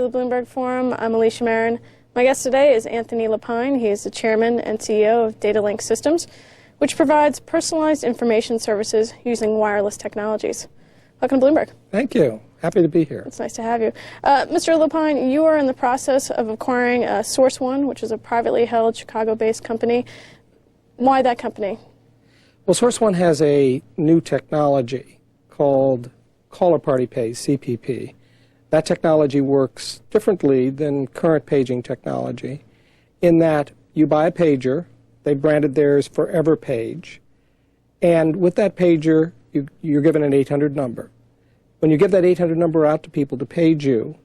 The Bloomberg Forum. I'm Alicia Marin. My guest today is Anthony LaPine. He is the chairman and CEO of Datalink Systems, which provides personalized information services using wireless technologies. Welcome to Bloomberg. Thank you. Happy to be here. It's nice to have you. Mr. LaPine, you are in the process of acquiring SourceOne, which is a privately held Chicago-based company. Why that company? Well, SourceOne has a new technology called Caller Party Pays, CPP. That technology works differently than current paging technology in that you buy a pager, they branded theirs Forever Page, and with that pager, you're given an 800 number. When you give that 800 number out to people to page you,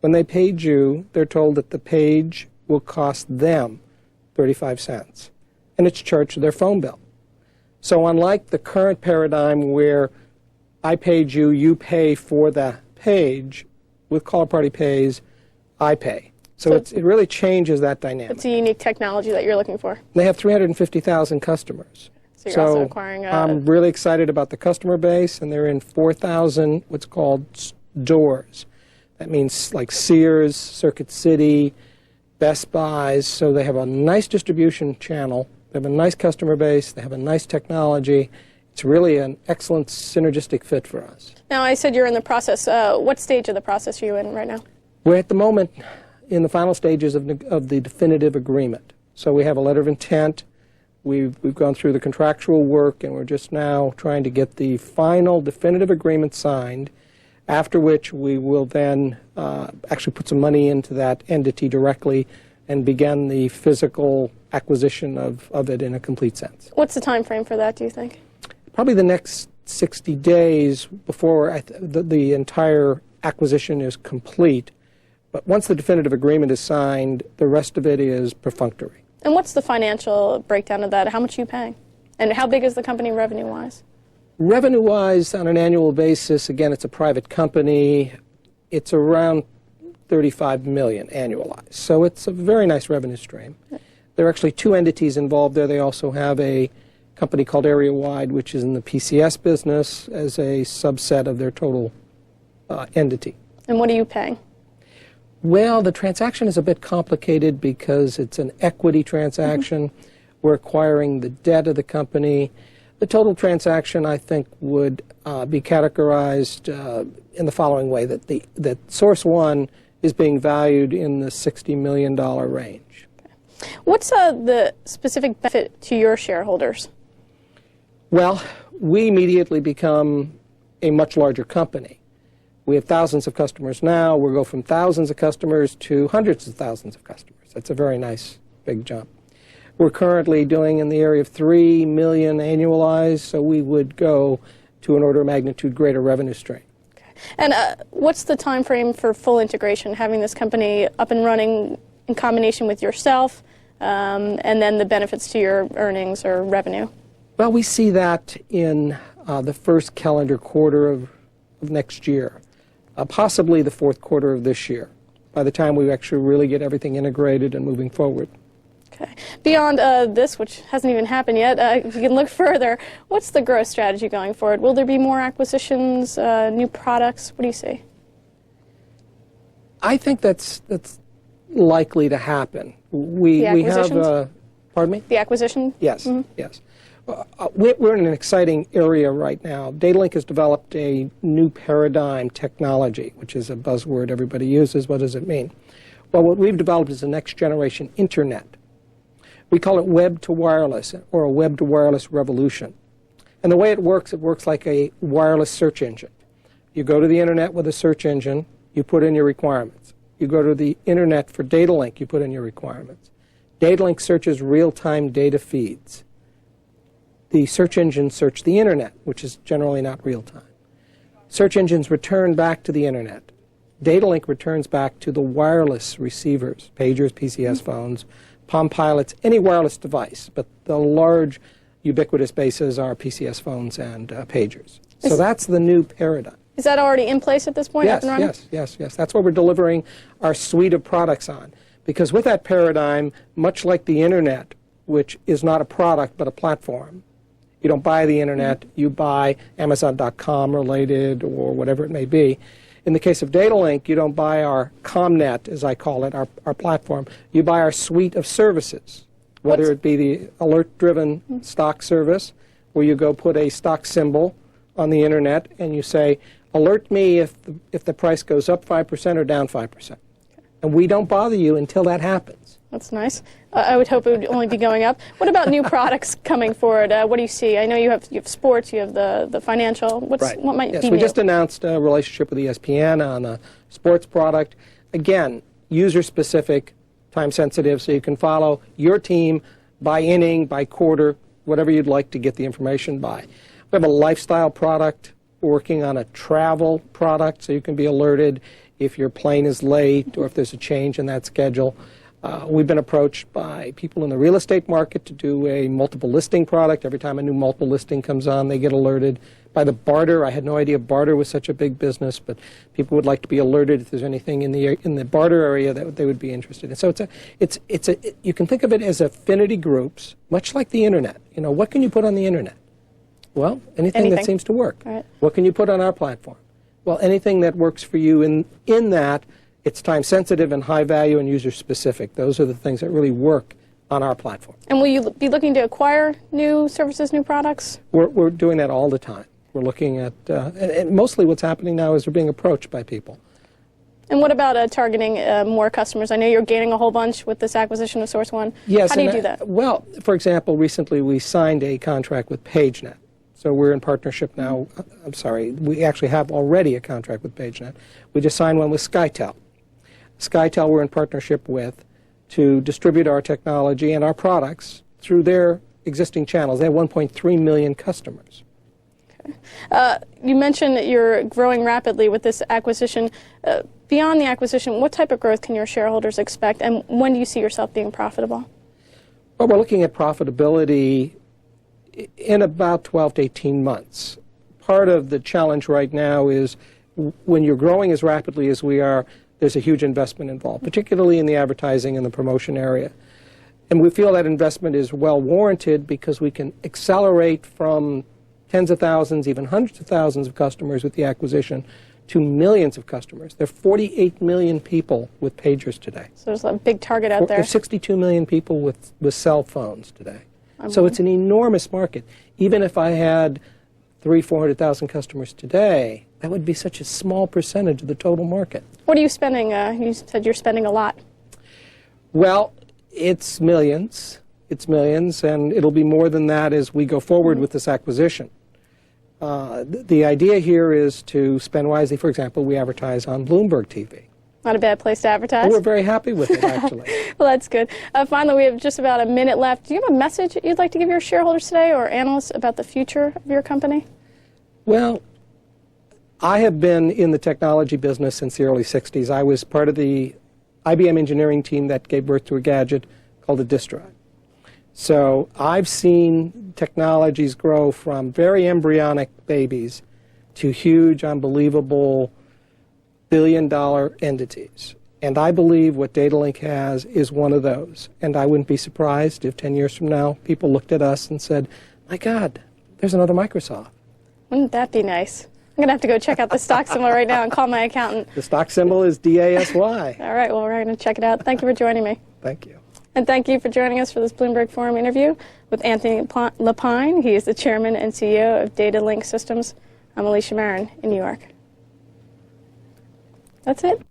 when they page you, they're told that the page will cost them 35 cents, and it's charged to their phone bill. So unlike the current paradigm where I page you, you pay for the page, with Caller Party Pays, I pay. So it really changes that dynamic. It's a unique technology that you're looking for. They have 350,000 customers. So you're also acquiring I'm really excited about the customer base, and they're in 4,000 what's called stores. That means like Sears, Circuit City, Best Buys. So they have a nice distribution channel. They have a nice customer base. They have a nice technology. It's really an excellent synergistic fit for us. Now, I said you're in the process. What stage of the process are you in right now? We're at the moment in the final stages of the definitive agreement. So we have a letter of intent. We've gone through the contractual work, and we're just now trying to get the final definitive agreement signed, after which we will then actually put some money into that entity directly and begin the physical acquisition of it in a complete sense. What's the time frame for that, do you think? Probably the next 60 days before the entire acquisition is complete. But once the definitive agreement is signed, the rest of it is perfunctory. And what's the financial breakdown of that? How much are you paying? And how big is the company revenue-wise? Revenue-wise, on an annual basis, again, it's a private company. It's around $35 million annualized. So it's a very nice revenue stream. There are actually two entities involved there. They also have a company called Area Wide, which is in the PCS business, as a subset of their total entity. And what are you paying? Well, the transaction is a bit complicated because it's an equity transaction. We're acquiring the debt of the company. The total transaction, I think, would be categorized in the following way, that SourceOne is being valued in the $60 million range. What's the specific benefit to your shareholders? Well, we immediately become a much larger company. We have thousands of customers now. We'll go from thousands of customers to hundreds of thousands of customers. That's a very nice big jump. We're currently doing in the area of 3 million annualized, so we would go to an order of magnitude greater revenue stream. Okay. And what's the time frame for full integration, having this company up and running in combination with yourself, and then the benefits to your earnings or revenue? Well, we see that in the first calendar quarter of next year, possibly the fourth quarter of this year, by the time we actually really get everything integrated and moving forward. Okay. Beyond this, which hasn't even happened yet, if you can look further, what's the growth strategy going forward? Will there be more acquisitions, new products? What do you see? I think that's likely to happen. We have, pardon me? The acquisition? Yes, yes. We're in an exciting area right now. Datalink has developed a new paradigm technology, which is a buzzword everybody uses. What does it mean? Well, what we've developed is a next generation internet. We call it web to wireless, or a web to wireless revolution. And the way it works like a wireless search engine. You go to the internet with a search engine, you put in your requirements. You go to the internet for Datalink, you put in your requirements. Datalink searches real-time data feeds. The search engines search the internet, which is generally not real-time. Search engines return back to the internet. Datalink returns back to the wireless receivers, pagers, PCS phones, Palm Pilots, any wireless device, but the large ubiquitous bases are PCS phones and pagers. So that's the new paradigm. Is that already in place at this point? Yes, yes. That's what we're delivering our suite of products on. Because with that paradigm, much like the internet, which is not a product but a platform, You don't buy the internet, you buy Amazon.com related or whatever it may be. In the case of Datalink, you don't buy our ComNet, as I call it, our platform. You buy our suite of services, whether it be the alert-driven stock service, where you go put a stock symbol on the internet and you say, alert me if the price goes up 5% or down 5%. And we don't bother you until that happens. That's nice. I would hope it would only be going up. What about new products coming forward? What do you see? I know you have sports, you have the financial. What might be new? We just announced a relationship with ESPN on a sports product. Again, user-specific, time-sensitive, so you can follow your team by inning, by quarter, whatever you'd like to get the information by. We have a lifestyle product. We're working on a travel product, so you can be alerted if your plane is late or if there's a change in that schedule. We've been approached by people in the real estate market to do a multiple listing product. Every time a new multiple listing comes on, they get alerted. By the barter, I had no idea barter was such a big business, but people would like to be alerted if there's anything in the barter area that they would be interested in. So you can think of it as affinity groups, much like the internet. You know, what can you put on the internet? Well, anything that seems to work. Right. What can you put on our platform? Well, anything that works for you in that. It's time-sensitive and high-value and user-specific. Those are the things that really work on our platform. And will you be looking to acquire new services, new products? We're doing that all the time. We're looking at, and mostly what's happening now is we're being approached by people. And what about targeting more customers? I know you're gaining a whole bunch with this acquisition of Source One. Yes. How do you do that? Well, for example, recently we signed a contract with PageNet. So we're in partnership now. I'm sorry, we actually have already a contract with PageNet. We just signed one with SkyTel. SkyTel we're in partnership with to distribute our technology and our products through their existing channels. They have 1.3 million customers. Okay. You mentioned that you're growing rapidly with this acquisition. Beyond the acquisition, what type of growth can your shareholders expect, and when do you see yourself being profitable? Well, we're looking at profitability in about 12 to 18 months. Part of the challenge right now is when you're growing as rapidly as we are, there's a huge investment involved, particularly in the advertising and the promotion area. And we feel that investment is well warranted because we can accelerate from tens of thousands, even hundreds of thousands of customers with the acquisition to millions of customers. There are 48 million people with pagers today. So there's a big target out there. There's 62 million people with cell phones today. So it's an enormous market. Even if I had 400,000 customers today, that would be such a small percentage of the total market. What are you spending? You said you're spending a lot. Well, it's millions. It's millions, and it'll be more than that as we go forward with this acquisition. The idea here is to spend wisely. For example, we advertise on Bloomberg TV. Not a bad place to advertise. We're very happy with it, actually. Well, that's good. Finally, we have just about a minute left. Do you have a message you'd like to give your shareholders today or analysts about the future of your company? Well, I have been in the technology business since the early 60s. I was part of the IBM engineering team that gave birth to a gadget called a disk drive. So I've seen technologies grow from very embryonic babies to huge, unbelievable billion-dollar entities. And I believe what Datalink has is one of those. And I wouldn't be surprised if 10 years from now people looked at us and said, my God, there's another Microsoft. Wouldn't that be nice? I'm going to have to go check out the stock symbol right now and call my accountant. The stock symbol is DASY. All right, well, we're going to check it out. Thank you for joining me. Thank you. And thank you for joining us for this Bloomberg Forum interview with Anthony LaPine. He is the chairman and CEO of Datalink Systems. I'm Alicia Marin in New York. That's it.